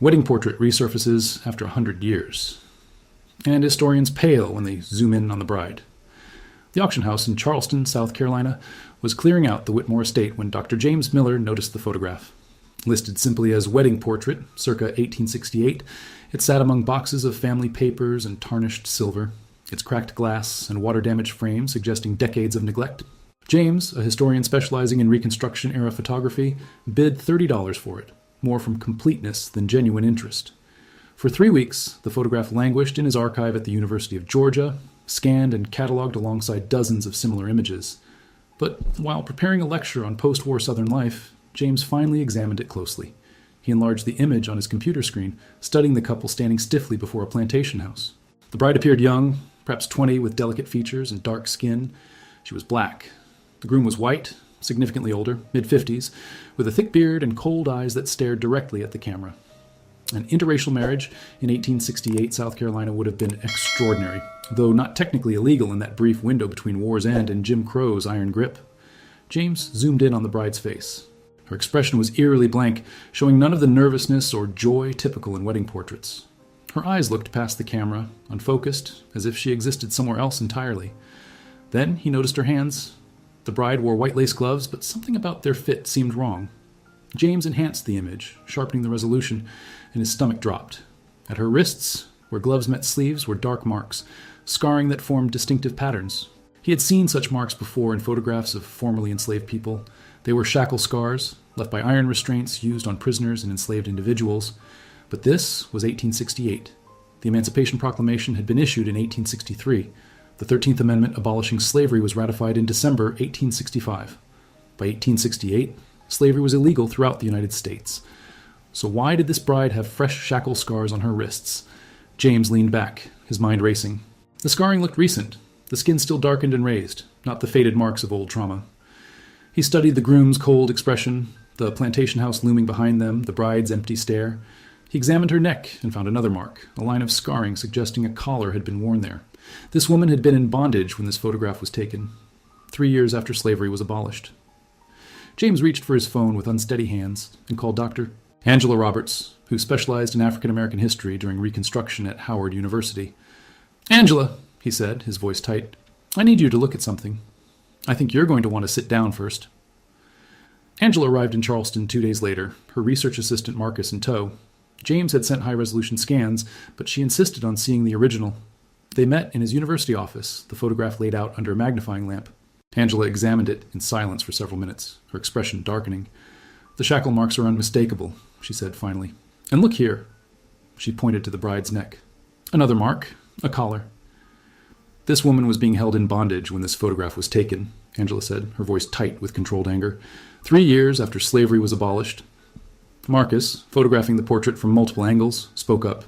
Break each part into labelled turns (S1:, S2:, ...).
S1: Wedding portrait resurfaces after 100 years. And historians pale when they zoom in on the bride. The auction house in Charleston, South Carolina, was clearing out the Whitmore estate when Dr. James Miller noticed the photograph. Listed simply as wedding portrait, circa 1868, it sat among boxes of family papers and tarnished silver, its cracked glass and water-damaged frame suggesting decades of neglect. James, a historian specializing in Reconstruction-era photography, bid $30 for it, more from completeness than genuine interest. For 3 weeks, the photograph languished in his archive at the University of Georgia, scanned and cataloged alongside dozens of similar images. But while preparing a lecture on post-war Southern life, James finally examined it closely. He enlarged the image on his computer screen, studying the couple standing stiffly before a plantation house. The bride appeared young, perhaps 20, with delicate features and dark skin. She was black. The groom was white, significantly older, mid-50s, with a thick beard and cold eyes that stared directly at the camera. An interracial marriage in 1868 South Carolina would have been extraordinary, though not technically illegal in that brief window between war's end and Jim Crow's iron grip. James zoomed in on the bride's face. Her expression was eerily blank, showing none of the nervousness or joy typical in wedding portraits. Her eyes looked past the camera, unfocused, as if she existed somewhere else entirely. Then he noticed her hands. The bride wore white lace gloves, but something about their fit seemed wrong. James enhanced the image, sharpening the resolution, and his stomach dropped. At her wrists, where gloves met sleeves, were dark marks, scarring that formed distinctive patterns. He had seen such marks before in photographs of formerly enslaved people. They were shackle scars, left by iron restraints used on prisoners and enslaved individuals. But this was 1868. The Emancipation Proclamation had been issued in 1863. The 13th Amendment abolishing slavery was ratified in December 1865. By 1868, slavery was illegal throughout the United States. So why did this bride have fresh shackle scars on her wrists? James leaned back, his mind racing. The scarring looked recent, the skin still darkened and raised, not the faded marks of old trauma. He studied the groom's cold expression, the plantation house looming behind them, the bride's empty stare. He examined her neck and found another mark, a line of scarring suggesting a collar had been worn there. This woman had been in bondage when this photograph was taken, 3 years after slavery was abolished. James reached for his phone with unsteady hands and called Dr. Angela Roberts, who specialized in African American history during Reconstruction at Howard University. "Angela," he said, his voice tight, "I need you to look at something. I think you're going to want to sit down first." Angela arrived in Charleston 2 days later, her research assistant Marcus in tow. James had sent high-resolution scans, but she insisted on seeing the original. They met in his university office, the photograph laid out under a magnifying lamp. Angela examined it in silence for several minutes, her expression darkening. "The shackle marks are unmistakable," she said finally. "And look here." She pointed to the bride's neck. "Another mark, a collar." "This woman was being held in bondage when this photograph was taken," Angela said, her voice tight with controlled anger. 3 years after slavery was abolished. Marcus, photographing the portrait from multiple angles, spoke up.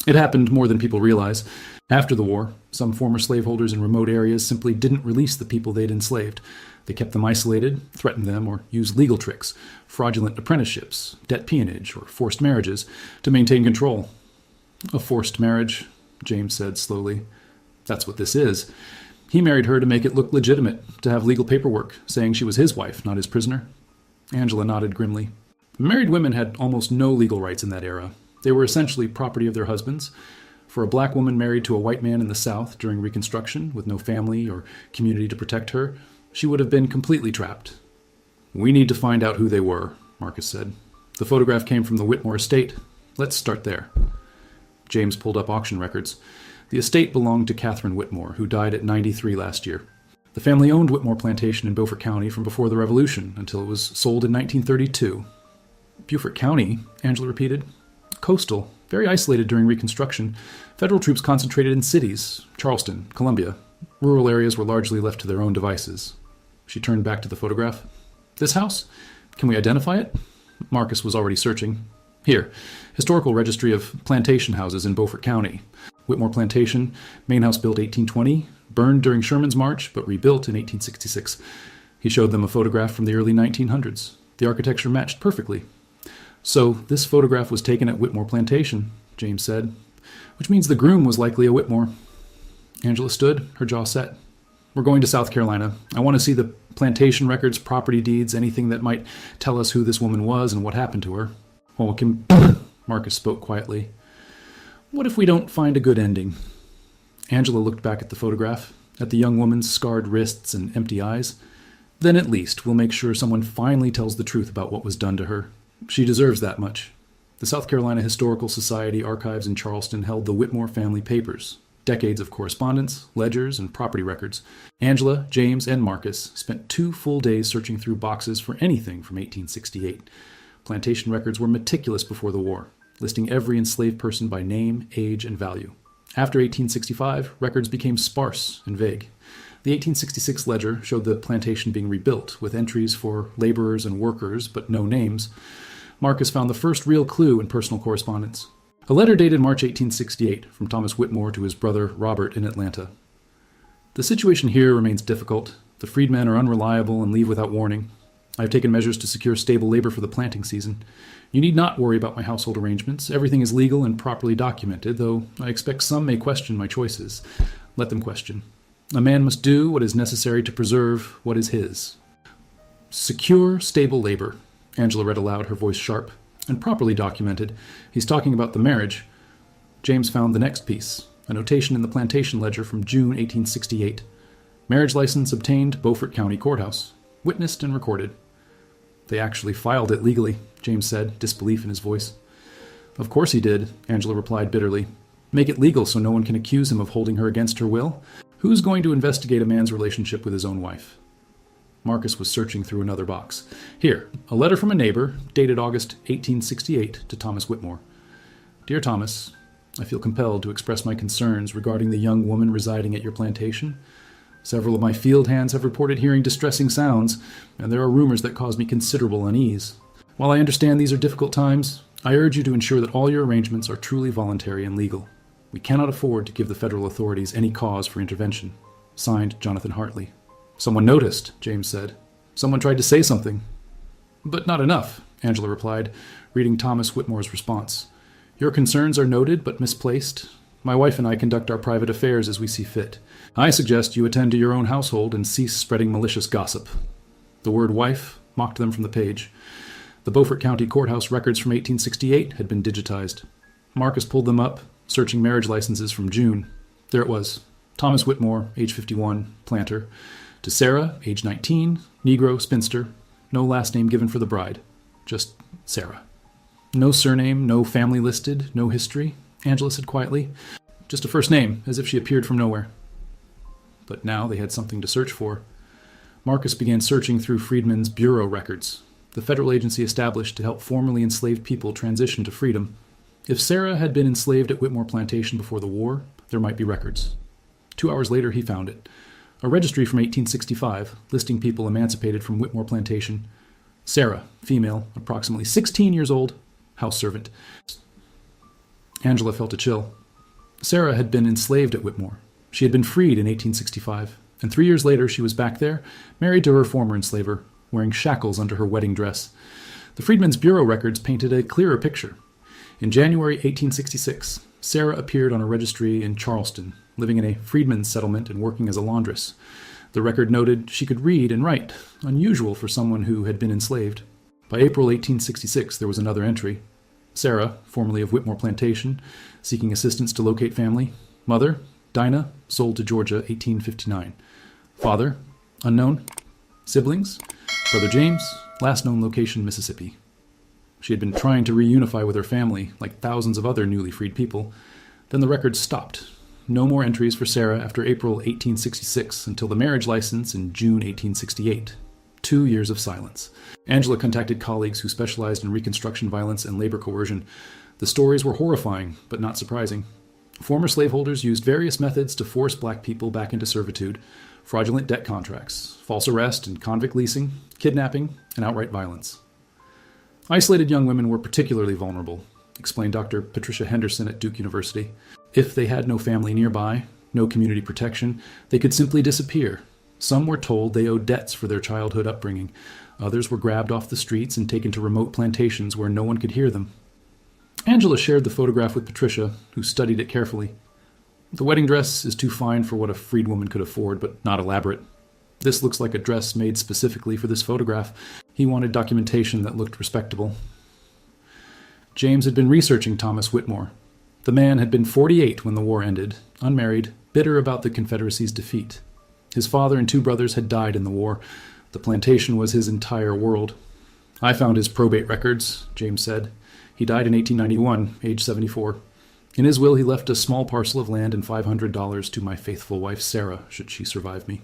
S1: "It happened more than people realize. After the war, some former slaveholders in remote areas simply didn't release the people they'd enslaved. They kept them isolated, threatened them, or used legal tricks, fraudulent apprenticeships, debt peonage, or forced marriages to maintain control." "A forced marriage," James said slowly. "That's what this is. He married her to make it look legitimate, to have legal paperwork, saying she was his wife, not his prisoner." Angela nodded grimly. Married women had almost no legal rights in that era. They were essentially property of their husbands. For a black woman married to a white man in the South during Reconstruction, with no family or community to protect her, she would have been completely trapped. "We need to find out who they were," Marcus said. "The photograph came from the Whitmore estate. Let's start there." James pulled up auction records. The estate belonged to Catherine Whitmore, who died at 93 last year. The family owned Whitmore Plantation in Beaufort County from before the Revolution until it was sold in 1932. "Beaufort County," Angela repeated. "Coastal, very isolated during Reconstruction. Federal troops concentrated in cities, Charleston, Columbia. Rural areas were largely left to their own devices." She turned back to the photograph. "This house? Can we identify it?" Marcus was already searching. "Here, Historical Registry of Plantation Houses in Beaufort County. Whitmore Plantation, main house built 1820, burned during Sherman's March, but rebuilt in 1866. He showed them a photograph from the early 1900s. The architecture matched perfectly. "So this photograph was taken at Whitmore Plantation," James said, "which means the groom was likely a Whitmore." Angela stood, her jaw set. "We're going to South Carolina. I want to see the plantation records, property deeds, anything that might tell us who this woman was and what happened to her." "Well, Marcus spoke quietly. What if we don't find a good ending? Angela looked back at the photograph, at the young woman's scarred wrists and empty eyes. Then at least we'll make sure someone finally tells the truth about what was done to her. She deserves that much. The South Carolina Historical Society archives in Charleston held the Whitmore family papers, decades of correspondence, ledgers, and property records. Angela, James, and Marcus spent 2 full days searching through boxes for anything from 1868. Plantation records were meticulous before the war, listing every enslaved person by name, age, and value. After 1865, records became sparse and vague. The 1866 ledger showed the plantation being rebuilt, with entries for laborers and workers, but no names. Marcus found the first real clue in personal correspondence. A letter dated March 1868 from Thomas Whitmore to his brother Robert in Atlanta. The situation here remains difficult. The freedmen are unreliable and leave without warning. I have taken measures to secure stable labor for the planting season. You need not worry about my household arrangements. Everything is legal and properly documented, though I expect some may question my choices. Let them question. A man must do what is necessary to preserve what is his. Secure stable labor, Angela read aloud, her voice sharp. And properly documented. He's talking about the marriage. James found the next piece, a notation in the plantation ledger from June 1868. Marriage license obtained, Beaufort County Courthouse. Witnessed and recorded. They actually filed it legally, James said, disbelief in his voice. Of course he did, Angela replied bitterly. Make it legal so no one can accuse him of holding her against her will? Who's going to investigate a man's relationship with his own wife? Marcus was searching through another box. Here, a letter from a neighbor, dated August 1868, to Thomas Whitmore. Dear Thomas, I feel compelled to express my concerns regarding the young woman residing at your plantation. Several of my field hands have reported hearing distressing sounds, and there are rumors that cause me considerable unease. While I understand these are difficult times, I urge you to ensure that all your arrangements are truly voluntary and legal. We cannot afford to give the federal authorities any cause for intervention. Signed, Jonathan Hartley. Someone noticed, James said. Someone tried to say something. But not enough, Angela replied, reading Thomas Whitmore's response. Your concerns are noted but misplaced. My wife and I conduct our private affairs as we see fit. I suggest you attend to your own household and cease spreading malicious gossip. The word wife mocked them from the page. The Beaufort County Courthouse records from 1868 had been digitized. Marcus pulled them up, searching marriage licenses from June. There it was. Thomas Whitmore, age 51, planter. To Sarah, age 19, Negro, spinster. No last name given for the bride. Just Sarah. No surname, no family listed, no history, Angela said quietly. Just a first name, as if she appeared from nowhere. But now they had something to search for. Marcus began searching through Freedmen's Bureau records, the federal agency established to help formerly enslaved people transition to freedom. If Sarah had been enslaved at Whitmore Plantation before the war, there might be records. 2 hours later, he found it. A registry from 1865, listing people emancipated from Whitmore Plantation. Sarah, female, approximately 16 years old, house servant. Angela felt a chill. Sarah had been enslaved at Whitmore. She had been freed in 1865, and 3 years later she was back there, married to her former enslaver, wearing shackles under her wedding dress. The Freedmen's Bureau records painted a clearer picture. In January 1866, Sarah appeared on a registry in Charleston, living in a freedmen's settlement and working as a laundress. The record noted she could read and write, unusual for someone who had been enslaved. By April 1866, there was another entry. Sarah, formerly of Whitmore Plantation, seeking assistance to locate family. Mother, Dinah, sold to Georgia, 1859. Father, unknown. Siblings, Brother James, last known location, Mississippi. She had been trying to reunify with her family, like thousands of other newly freed people. Then the record stopped. No more entries for Sarah after April 1866 until the marriage license in June 1868. 2 years of silence. Angela contacted colleagues who specialized in Reconstruction violence and labor coercion. The stories were horrifying, but not surprising. Former slaveholders used various methods to force black people back into servitude: fraudulent debt contracts, false arrest and convict leasing, kidnapping, and outright violence. Isolated young women were particularly vulnerable, explained Dr. Patricia Henderson at Duke University. If they had no family nearby, no community protection, they could simply disappear. Some were told they owed debts for their childhood upbringing. Others were grabbed off the streets and taken to remote plantations where no one could hear them. Angela shared the photograph with Patricia, who studied it carefully. The wedding dress is too fine for what a freed woman could afford, but not elaborate. This looks like a dress made specifically for this photograph. He wanted documentation that looked respectable. James had been researching Thomas Whitmore. The man had been 48 when the war ended, unmarried, bitter about the Confederacy's defeat. His father and 2 brothers had died in the war. The plantation was his entire world. "I found his probate records," James said. "He died in 1891, age 74. In his will, he left a small parcel of land and $500 to my faithful wife, Sarah, should she survive me."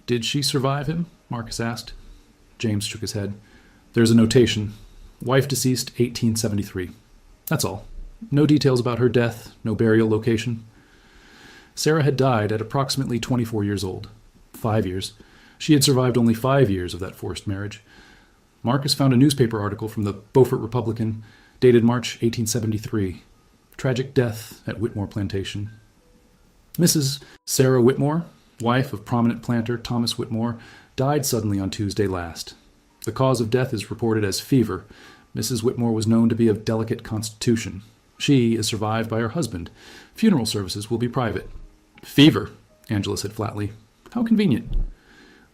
S1: "Did she survive him?" Marcus asked. James shook his head. "There's a notation. Wife deceased 1873. That's all. No details about her death, no burial location." Sarah had died at approximately 24 years old. 5 years. She had survived only 5 years of that forced marriage. Marcus found a newspaper article from the Beaufort Republican, dated March 1873. Tragic death at Whitmore Plantation. Mrs. Sarah Whitmore, wife of prominent planter Thomas Whitmore, died suddenly on Tuesday last. The cause of death is reported as fever. Mrs. Whitmore was known to be of delicate constitution. She is survived by her husband. Funeral services will be private. "Fever," Angela said flatly. "How convenient."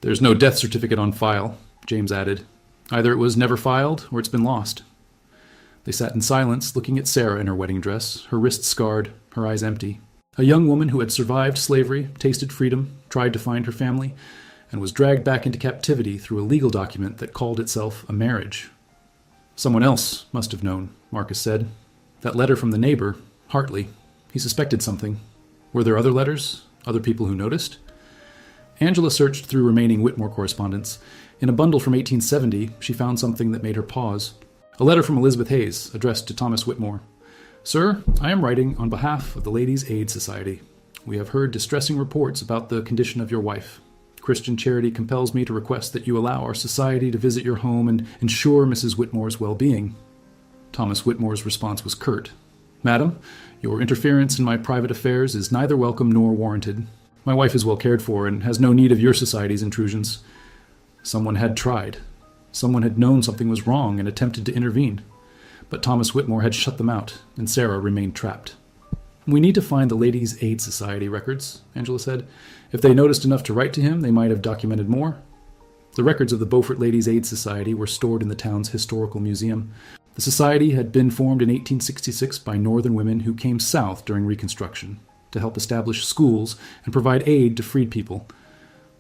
S1: "There's no death certificate on file," James added. "Either it was never filed or it's been lost." They sat in silence, looking at Sarah in her wedding dress, her wrists scarred, her eyes empty. A young woman who had survived slavery, tasted freedom, tried to find her family, and was dragged back into captivity through a legal document that called itself a marriage. "Someone else must have known," Marcus said. "That letter from the neighbor, Hartley, he suspected something. Were there other letters? Other people who noticed?" Angela searched through remaining Whitmore correspondence. In a bundle from 1870, she found something that made her pause. A letter from Elizabeth Hayes, addressed to Thomas Whitmore. "Sir, I am writing on behalf of the Ladies' Aid Society. We have heard distressing reports about the condition of your wife. Christian charity compels me to request that you allow our society to visit your home and ensure Mrs. Whitmore's well-being." Thomas Whitmore's response was curt. "Madam, your interference in my private affairs is neither welcome nor warranted. My wife is well cared for and has no need of your society's intrusions." Someone had tried. Someone had known something was wrong and attempted to intervene. But Thomas Whitmore had shut them out, and Sarah remained trapped. "We need to find the Ladies' Aid Society records," Angela said. "If they noticed enough to write to him, they might have documented more." The records of the Beaufort Ladies' Aid Society were stored in the town's historical museum. The society had been formed in 1866 by Northern women who came south during Reconstruction to help establish schools and provide aid to freed people.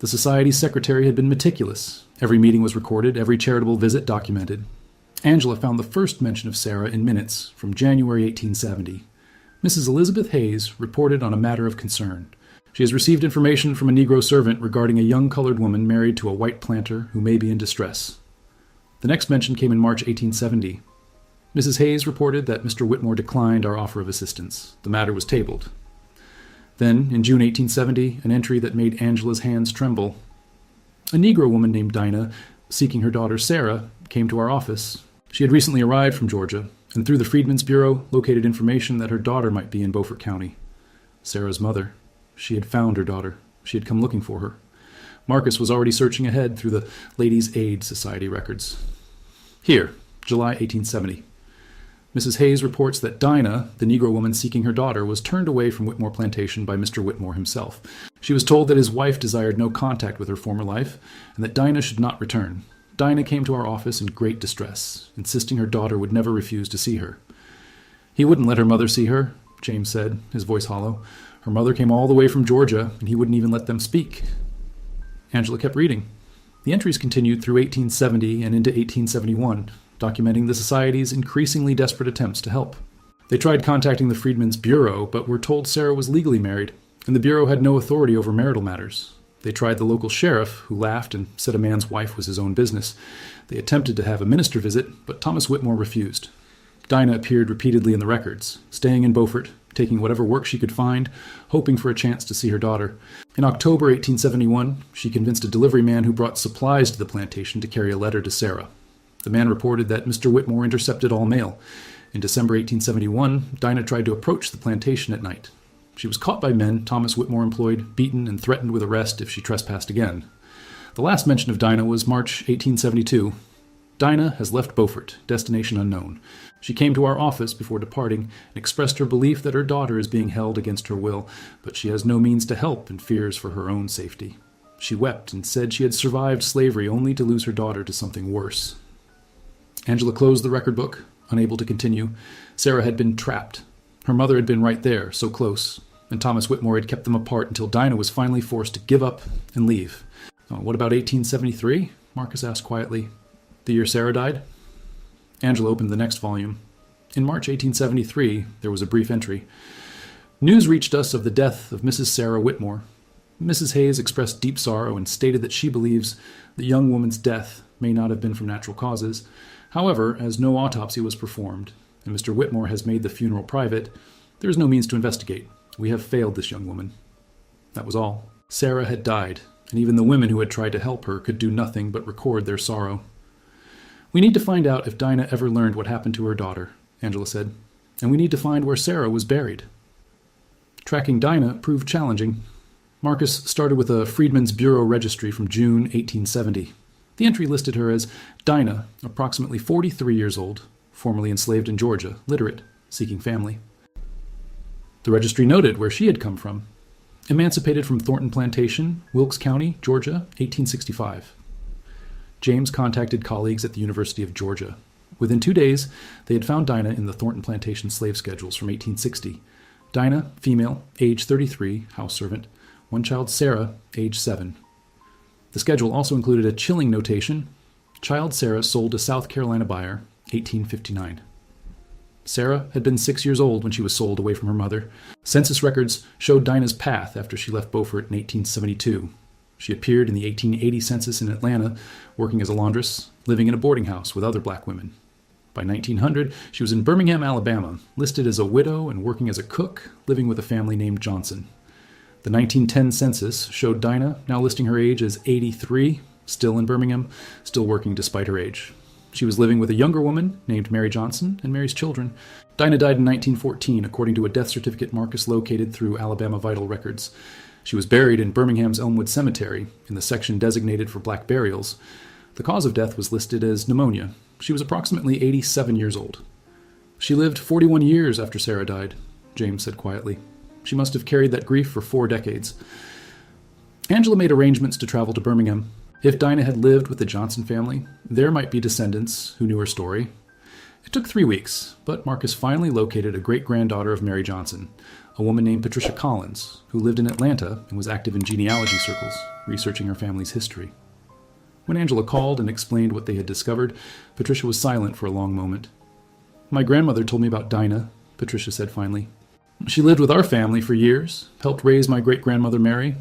S1: The society's secretary had been meticulous. Every meeting was recorded, every charitable visit documented. Angela found the first mention of Sarah in minutes from January 1870. Mrs. Elizabeth Hayes reported on a matter of concern. She has received information from a Negro servant regarding a young colored woman married to a white planter who may be in distress. The next mention came in March 1870. Mrs. Hayes reported that Mr. Whitmore declined our offer of assistance. The matter was tabled. Then, in June 1870, an entry that made Angela's hands tremble. A Negro woman named Dinah, seeking her daughter Sarah, came to our office. She had recently arrived from Georgia, and through the Freedmen's Bureau, located information that her daughter might be in Beaufort County. Sarah's mother. She had found her daughter. She had come looking for her. Marcus was already searching ahead through the Ladies' Aid Society records. Here, July 1870. Mrs. Hayes reports that Dinah, the Negro woman seeking her daughter, was turned away from Whitmore Plantation by Mr. Whitmore himself. She was told that his wife desired no contact with her former life, and that Dinah should not return. Dinah came to our office in great distress, insisting her daughter would never refuse to see her. "He wouldn't let her mother see her," James said, his voice hollow. "Her mother came all the way from Georgia, and he wouldn't even let them speak." Angela kept reading. The entries continued through 1870 and into 1871, documenting the Society's increasingly desperate attempts to help. They tried contacting the Freedmen's Bureau, but were told Sarah was legally married, and the Bureau had no authority over marital matters. They tried the local sheriff, who laughed and said a man's wife was his own business. They attempted to have a minister visit, but Thomas Whitmore refused. Dinah appeared repeatedly in the records, staying in Beaufort, taking whatever work she could find, hoping for a chance to see her daughter. In October 1871, she convinced a delivery man who brought supplies to the plantation to carry a letter to Sarah. The man reported that Mr. Whitmore intercepted all mail. In December 1871, Dinah tried to approach the plantation at night. She was caught by men Thomas Whitmore employed, beaten, and threatened with arrest if she trespassed again. The last mention of Dinah was March 1872. Dinah has left Beaufort, destination unknown. She came to our office before departing and expressed her belief that her daughter is being held against her will, but she has no means to help and fears for her own safety. She wept and said she had survived slavery only to lose her daughter to something worse. Angela closed the record book, Unable to continue, Sarah had been trapped. Her mother had been right there, so close, and Thomas Whitmore had kept them apart until Dinah was finally forced to give up and leave. Oh, what about 1873? Marcus asked quietly. The year Sarah died? Angela opened the next volume. In March 1873, there was a brief entry. News reached us of the death of Mrs. Sarah Whitmore. Mrs. Hayes expressed deep sorrow and stated that she believes the young woman's death may not have been from natural causes. However, as no autopsy was performed, and Mr. Whitmore has made the funeral private, there is no means to investigate. We have failed this young woman. That was all. Sarah had died, and even the women who had tried to help her could do nothing but record their sorrow. We need to find out if Dinah ever learned what happened to her daughter, Angela said, and we need to find where Sarah was buried. Tracking Dinah proved challenging. Marcus started with a Freedmen's Bureau registry from June 1870. The entry listed her as Dinah, approximately 43 years old, formerly enslaved in Georgia, literate, seeking family. The registry noted where she had come from. Emancipated from Thornton Plantation, Wilkes County, Georgia, 1865. James contacted colleagues at the University of Georgia. Within 2 days, they had found Dinah in the Thornton Plantation slave schedules from 1860. Dinah, female, age 33, house servant. One child, Sarah, age 7. The schedule also included a chilling notation. Child Sarah sold to South Carolina buyer, 1859. Sarah had been 6 years old when she was sold away from her mother. Census records showed Dinah's path after she left Beaufort in 1872. She appeared in the 1880 census in Atlanta, working as a laundress, living in a boarding house with other black women. By 1900, she was in Birmingham, Alabama, listed as a widow and working as a cook, living with a family named Johnson. The 1910 census showed Dinah, now listing her age as 83, still in Birmingham, still working despite her age. She was living with a younger woman named Mary Johnson and Mary's children. Dinah died in 1914, according to a death certificate Marcus located through Alabama Vital Records. She was buried in Birmingham's Elmwood Cemetery, in the section designated for black burials. The cause of death was listed as pneumonia. She was approximately 87 years old. She lived 41 years after Sarah died, James said quietly. She must have carried that grief for 4 decades. Angela made arrangements to travel to Birmingham. If Dinah had lived with the Johnson family, there might be descendants who knew her story. It took 3 weeks, but Marcus finally located a great-granddaughter of Mary Johnson, a woman named Patricia Collins, who lived in Atlanta and was active in genealogy circles, researching her family's history. When Angela called and explained what they had discovered, Patricia was silent for a long moment. My grandmother told me about Dinah, Patricia said finally. She lived with our family for years, helped raise my great-grandmother Mary.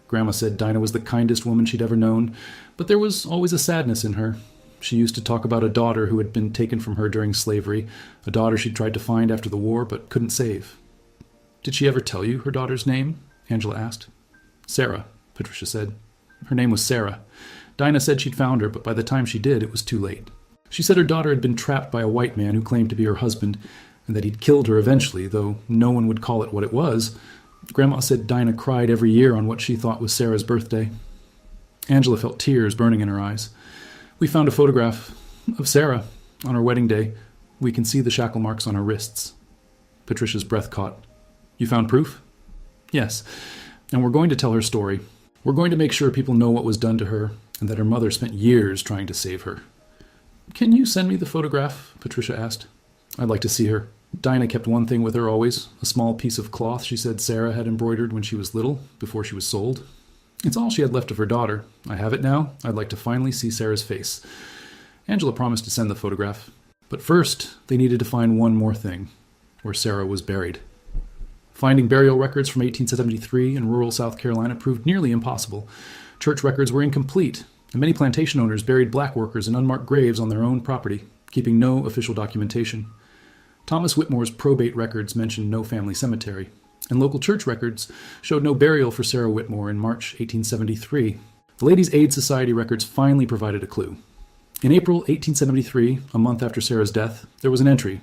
S1: Grandma said Dinah was the kindest woman she'd ever known, but there was always a sadness in her. She used to talk about a daughter who had been taken from her during slavery, a daughter she'd tried to find after the war but couldn't save. Did she ever tell you her daughter's name? Angela asked. Sarah, Patricia said. Her name was Sarah. Dinah said she'd found her, but by the time she did, it was too late. She said her daughter had been trapped by a white man who claimed to be her husband, and that he'd killed her eventually, though no one would call it what it was. Grandma said Dinah cried every year on what she thought was Sarah's birthday. Angela felt tears burning in her eyes. We found a photograph of Sarah on her wedding day. We can see the shackle marks on her wrists. Patricia's breath caught. You found proof? Yes, and we're going to tell her story. We're going to make sure people know what was done to her and that her mother spent years trying to save her. Can you send me the photograph? Patricia asked. I'd like to see her. Dinah kept one thing with her always, a small piece of cloth she said Sarah had embroidered when she was little, before she was sold. It's all she had left of her daughter. I have it now. I'd like to finally see Sarah's face. Angela promised to send the photograph. But first, they needed to find one more thing, where Sarah was buried. Finding burial records from 1873 in rural South Carolina proved nearly impossible. Church records were incomplete, and many plantation owners buried black workers in unmarked graves on their own property, keeping no official documentation. Thomas Whitmore's probate records mentioned no family cemetery, and local church records showed no burial for Sarah Whitmore in March 1873. The Ladies' Aid Society records finally provided a clue. In April 1873, a month after Sarah's death, there was an entry.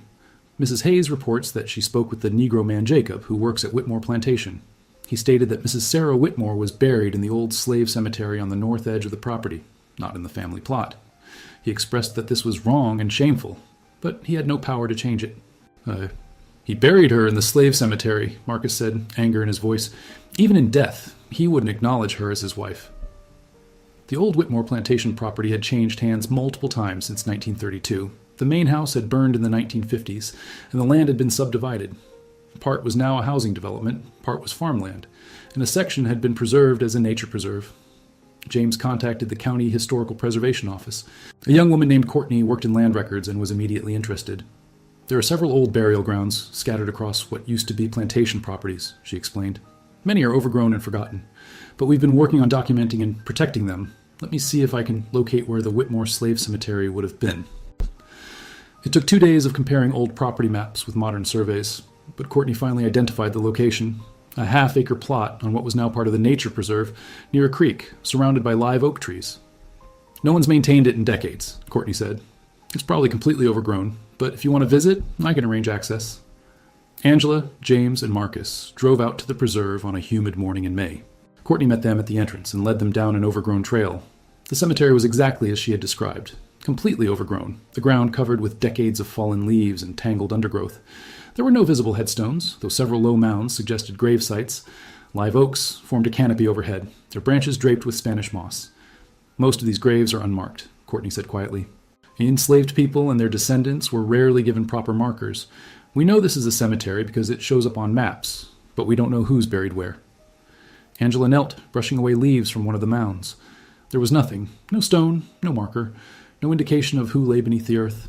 S1: Mrs. Hayes reports that she spoke with the Negro man Jacob, who works at Whitmore Plantation. He stated that Mrs. Sarah Whitmore was buried in the old slave cemetery on the north edge of the property, not in the family plot. He expressed that this was wrong and shameful, but he had no power to change it. He buried her in the slave cemetery, Marcus said, anger in his voice. Even in death, he wouldn't acknowledge her as his wife. The old Whitmore Plantation property had changed hands multiple times since 1932. The main house had burned in the 1950s, and the land had been subdivided. Part was now a housing development, part was farmland, and a section had been preserved as a nature preserve. James contacted the County Historical Preservation Office. A young woman named Courtney worked in land records and was immediately interested. There are several old burial grounds scattered across what used to be plantation properties, she explained. Many are overgrown and forgotten, but we've been working on documenting and protecting them. Let me see if I can locate where the Whitmore Slave Cemetery would have been. It took 2 days of comparing old property maps with modern surveys, but Courtney finally identified the location, a half-acre plot on what was now part of the nature preserve near a creek surrounded by live oak trees. No one's maintained it in decades, Courtney said. It's probably completely overgrown, but if you want to visit, I can arrange access. Angela, James, and Marcus drove out to the preserve on a humid morning in May. Courtney met them at the entrance and led them down an overgrown trail. The cemetery was exactly as she had described, completely overgrown, the ground covered with decades of fallen leaves and tangled undergrowth. There were no visible headstones, though several low mounds suggested grave sites. Live oaks formed a canopy overhead, their branches draped with Spanish moss. Most of these graves are unmarked, Courtney said quietly. Enslaved people and their descendants were rarely given proper markers. We know this is a cemetery because it shows up on maps, but we don't know who's buried where. Angela knelt, brushing away leaves from one of the mounds. There was nothing, no stone, no marker, no indication of who lay beneath the earth.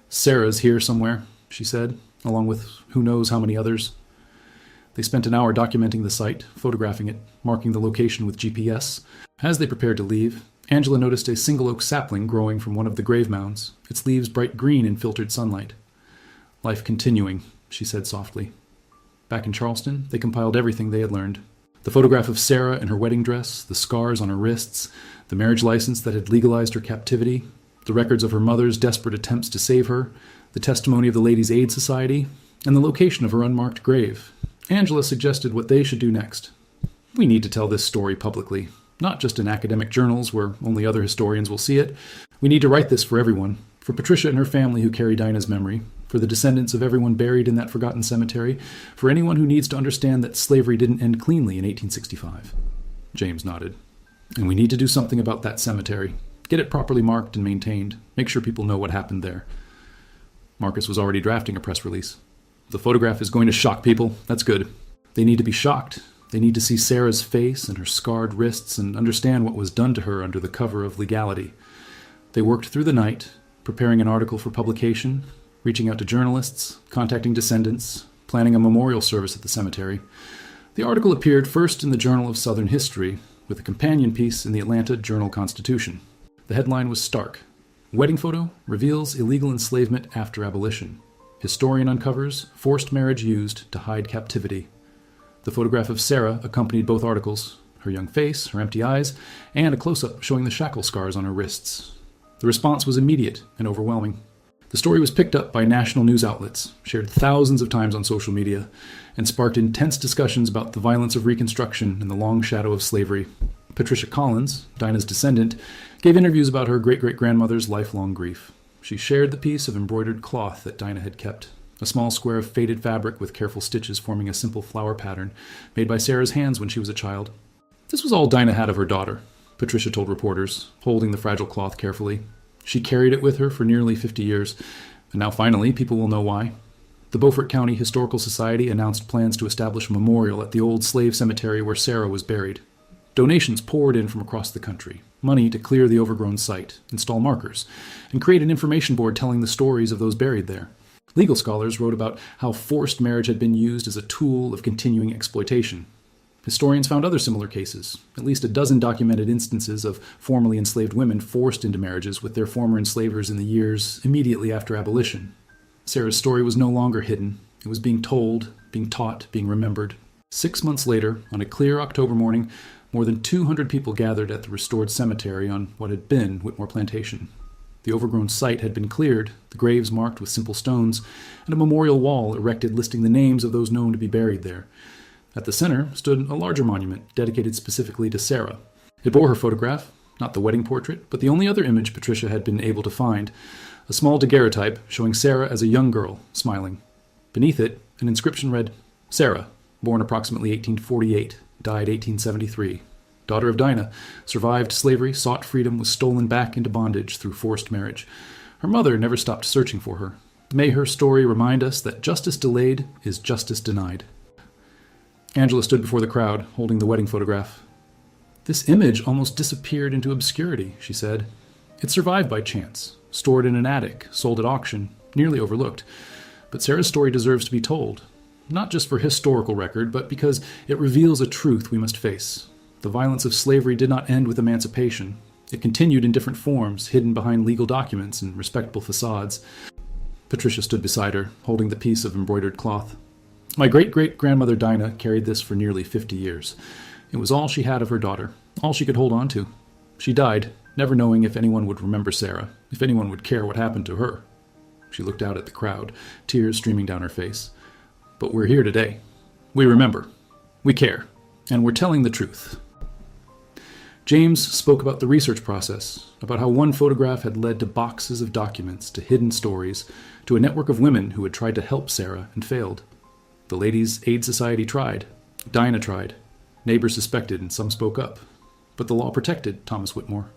S1: Sarah's here somewhere, she said, along with who knows how many others. They spent an hour documenting the site, photographing it, marking the location with GPS. As they prepared to leave, Angela noticed a single oak sapling growing from one of the grave mounds, its leaves bright green in filtered sunlight. Life continuing, she said softly. Back in Charleston, they compiled everything they had learned. The photograph of Sarah in her wedding dress, the scars on her wrists, the marriage license that had legalized her captivity, the records of her mother's desperate attempts to save her, the testimony of the Ladies' Aid Society, and the location of her unmarked grave. Angela suggested what they should do next. We need to tell this story publicly, not just in academic journals where only other historians will see it. We need to write this for everyone, for Patricia and her family who carry Dinah's memory, for the descendants of everyone buried in that forgotten cemetery, for anyone who needs to understand that slavery didn't end cleanly in 1865. James nodded. And we need to do something about that cemetery. Get it properly marked and maintained. Make sure people know what happened there. Marcus was already drafting a press release. The photograph is going to shock people. That's good. They need to be shocked. They need to see Sarah's face and her scarred wrists and understand what was done to her under the cover of legality. They worked through the night, preparing an article for publication, reaching out to journalists, contacting descendants, planning a memorial service at the cemetery. The article appeared first in the Journal of Southern History, with a companion piece in the Atlanta Journal-Constitution. The headline was stark. Wedding photo reveals illegal enslavement after abolition. Historian uncovers forced marriage used to hide captivity. The photograph of Sarah accompanied both articles, her young face, her empty eyes, and a close-up showing the shackle scars on her wrists. The response was immediate and overwhelming. The story was picked up by national news outlets, shared thousands of times on social media, and sparked intense discussions about the violence of Reconstruction and the long shadow of slavery. Patricia Collins, Dinah's descendant, gave interviews about her great-great-grandmother's lifelong grief. She shared the piece of embroidered cloth that Dinah had kept, a small square of faded fabric with careful stitches forming a simple flower pattern made by Sarah's hands when she was a child. This was all Dinah had of her daughter, Patricia told reporters, holding the fragile cloth carefully. She carried it with her for nearly 50 years, and now finally people will know why. The Beaufort County Historical Society announced plans to establish a memorial at the old slave cemetery where Sarah was buried. Donations poured in from across the country, money to clear the overgrown site, install markers, and create an information board telling the stories of those buried there. Legal scholars wrote about how forced marriage had been used as a tool of continuing exploitation. Historians found other similar cases, at least a dozen documented instances of formerly enslaved women forced into marriages with their former enslavers in the years immediately after abolition. Sarah's story was no longer hidden. It was being told, being taught, being remembered. 6 months later, on a clear October morning, more than 200 people gathered at the restored cemetery on what had been Whitmore Plantation. The overgrown site had been cleared, the graves marked with simple stones, and a memorial wall erected listing the names of those known to be buried there. At the center stood a larger monument dedicated specifically to Sarah. It bore her photograph, not the wedding portrait, but the only other image Patricia had been able to find, a small daguerreotype showing Sarah as a young girl, smiling. Beneath it, an inscription read, Sarah, born approximately 1848, died 1873. Daughter of Dinah, survived slavery, sought freedom, was stolen back into bondage through forced marriage. Her mother never stopped searching for her. May her story remind us that justice delayed is justice denied. Angela stood before the crowd, holding the wedding photograph. This image almost disappeared into obscurity, she said. It survived by chance, stored in an attic, sold at auction, nearly overlooked. But Sarah's story deserves to be told, not just for historical record, but because it reveals a truth we must face. The violence of slavery did not end with emancipation. It continued in different forms, hidden behind legal documents and respectable facades. Patricia stood beside her, holding the piece of embroidered cloth. My great-great-grandmother Dinah carried this for nearly 50 years. It was all she had of her daughter, all she could hold on to. She died, never knowing if anyone would remember Sarah, if anyone would care what happened to her. She looked out at the crowd, tears streaming down her face. But we're here today. We remember. We care. And we're telling the truth. James spoke about the research process, about how one photograph had led to boxes of documents, to hidden stories, to a network of women who had tried to help Sarah and failed. The Ladies' Aid Society tried. Dinah tried. Neighbors suspected and some spoke up. But the law protected Thomas Whitmore.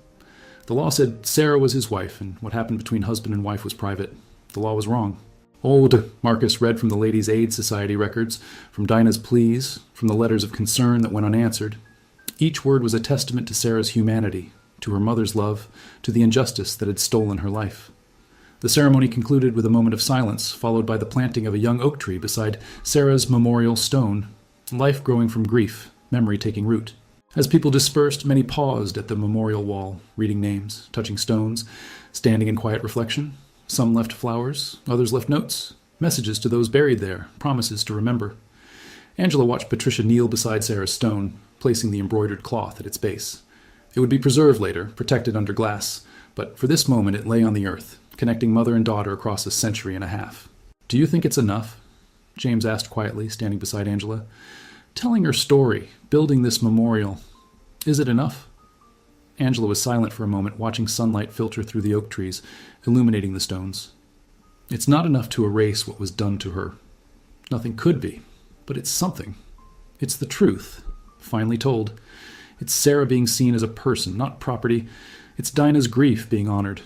S1: The law said Sarah was his wife, and what happened between husband and wife was private. The law was wrong. Old Marcus read from the Ladies' Aid Society records, from Dinah's pleas, from the letters of concern that went unanswered. Each word was a testament to Sarah's humanity, to her mother's love, to the injustice that had stolen her life. The ceremony concluded with a moment of silence, followed by the planting of a young oak tree beside Sarah's memorial stone, life growing from grief, memory taking root. As people dispersed, many paused at the memorial wall, reading names, touching stones, standing in quiet reflection. Some left flowers, others left notes, messages to those buried there, promises to remember. Angela watched Patricia kneel beside Sarah's stone, placing the embroidered cloth at its base. It would be preserved later, protected under glass, but for this moment it lay on the earth, connecting mother and daughter across a century and a half. Do you think it's enough? James asked quietly, standing beside Angela. Telling her story, building this memorial, is it enough? Angela was silent for a moment, watching sunlight filter through the oak trees, illuminating the stones. It's not enough to erase what was done to her. Nothing could be, but it's something. It's the truth, finally told. It's Sarah being seen as a person, not property. It's Dinah's grief being honored.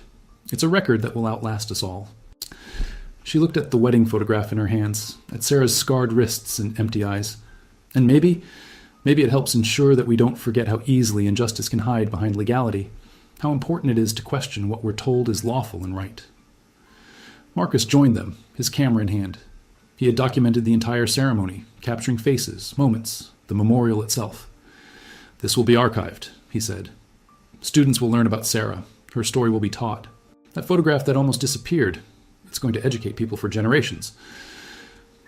S1: It's a record that will outlast us all. She looked at the wedding photograph in her hands, at Sarah's scarred wrists and empty eyes. And maybe it helps ensure that we don't forget how easily injustice can hide behind legality, how important it is to question what we're told is lawful and right. Marcus joined them, his camera in hand. He had documented the entire ceremony, capturing faces, moments, the memorial itself. This will be archived, he said. Students will learn about Sarah. Her story will be taught. That photograph that almost disappeared, it's going to educate people for generations.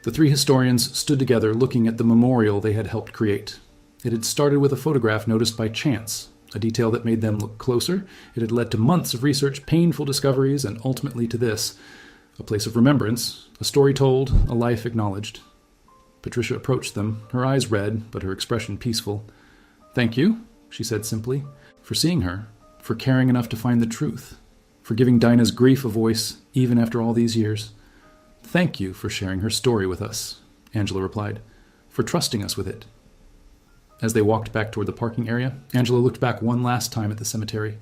S1: The three historians stood together looking at the memorial they had helped create. It had started with a photograph noticed by chance, a detail that made them look closer. It had led to months of research, painful discoveries, and ultimately to this, a place of remembrance, a story told, a life acknowledged. Patricia approached them, her eyes red, but her expression peaceful. Thank you, she said simply, for seeing her, for caring enough to find the truth, for giving Dinah's grief a voice even after all these years. Thank you for sharing her story with us, Angela replied, for trusting us with it. As they walked back toward the parking area, Angela looked back one last time at the cemetery.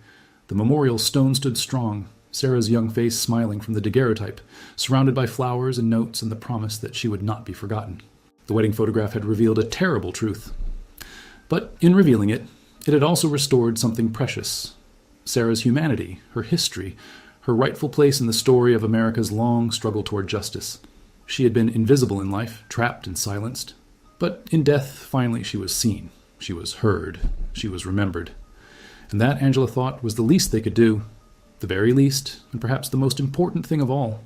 S1: The memorial stone stood strong, Sarah's young face smiling from the daguerreotype, surrounded by flowers and notes and the promise that she would not be forgotten. The wedding photograph had revealed a terrible truth. But in revealing it, it had also restored something precious. Sarah's humanity, her history, her rightful place in the story of America's long struggle toward justice. She had been invisible in life, trapped and silenced. But in death, finally, she was seen. She was heard. She was remembered. And that, Angela thought, was the least they could do. The very least, and perhaps the most important thing of all.